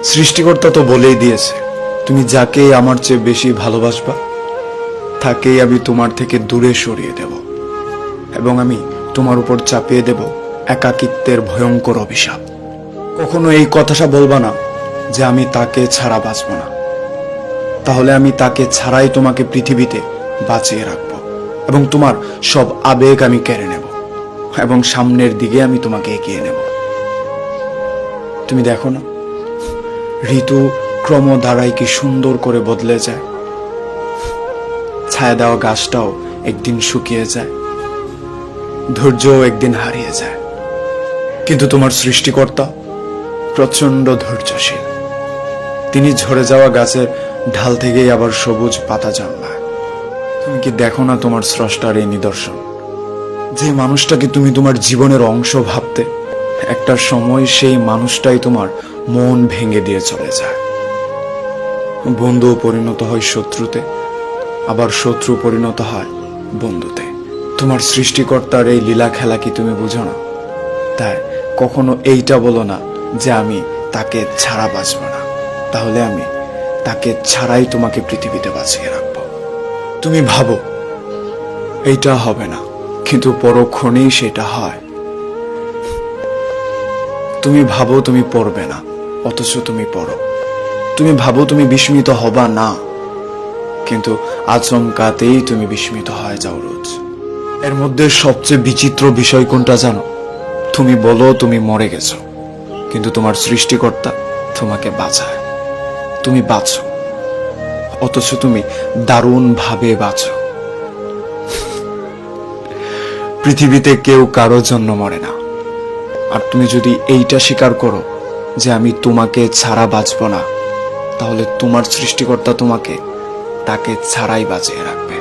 সৃষ্টিকর্তা তো বলেই দিয়েছে, তুমি যাকে আমার চেয়ে বেশি ভালোবাসবা তাকেই আমি তোমার থেকে দূরে সরিয়ে দেব, এবং আমি তোমার উপর চাপিয়ে দেব একাকিত্বের ভয়ঙ্কর অভিশাপ। কখনো এই কথাটা বলবা না যে আমি তাকে ছাড়া বাঁচব না। তাহলে আমি তাকে ছাড়াই তোমাকে পৃথিবীতে বাঁচিয়ে রাখব, এবং তোমার সব আবেগ আমি কেড়ে নেব, এবং সামনের দিকে আমি তোমাকে এগিয়ে নেব। তুমি দেখো না, ঋতু ক্রম দ্বারাই কি সুন্দর করে বদলে যায়। ছায়া দেওয়া গাছটাও একদিন শুকিয়ে যায়, ধৈর্যও একদিন হারিয়ে যায়। কিন্তু তোমার সৃষ্টিকর্তা প্রচন্ড ধৈর্যশীল। তিনি ঝরে যাওয়া গাছের ঢাল থেকেই আবার সবুজ পাতা জন্মায়। তুমি কি দেখো না তোমার স্রষ্টার এই নিদর্শন? যে মানুষটাকে তুমি তোমার জীবনের অংশ ভাবতে, একটা সময় সেই মানুষটাই তোমার মন ভেঙে দিয়ে চলে যায়। বন্ধু পরিণত হয় শত্রুতে, আবার শত্রু পরিণত হয় বন্ধুতে। তোমার সৃষ্টিকর্তার এই লীলা খেলা কি তুমি বুঝো না? তাই কখনো এইটা বলো না যে আমি তাকে ছাড়া বাঁচব না, তাহলে আমি তাকে ছাড়াই তোমাকে পৃথিবীতে বাঁচিয়ে রাখবো। তুমি ভাবো এইটা হবে না, কিন্তু পরক্ষণেই সেটা হয়। তুমি ভাবো তুমি পড়বে না, অথচ তুমি পড়ো। তুমি ভাবো তুমি বিস্মিত হবা না, কিন্তু আচমকাতেই তুমি বিস্মিত হয়ে যাও রোজ। এর মধ্যে সবচেয়ে বিচিত্র বিষয় কোনটা জানো? তুমি বলো তুমি মরে গেছো, কিন্তু তোমার সৃষ্টিকর্তা তোমাকে বাঁচায়। তুমি বাঁচো, অথচ তুমি দারুণ ভাবে বাঁচো। পৃথিবীতে কেউ কারোর জন্য মরে না। আর তুমি যদি এইটা স্বীকার করো যে আমি তোমাকে ছাড়া বাঁচব না, তাহলে তোমার সৃষ্টিকর্তা তোমাকে তাকে ছাড়াই বাঁচিয়ে রাখবে।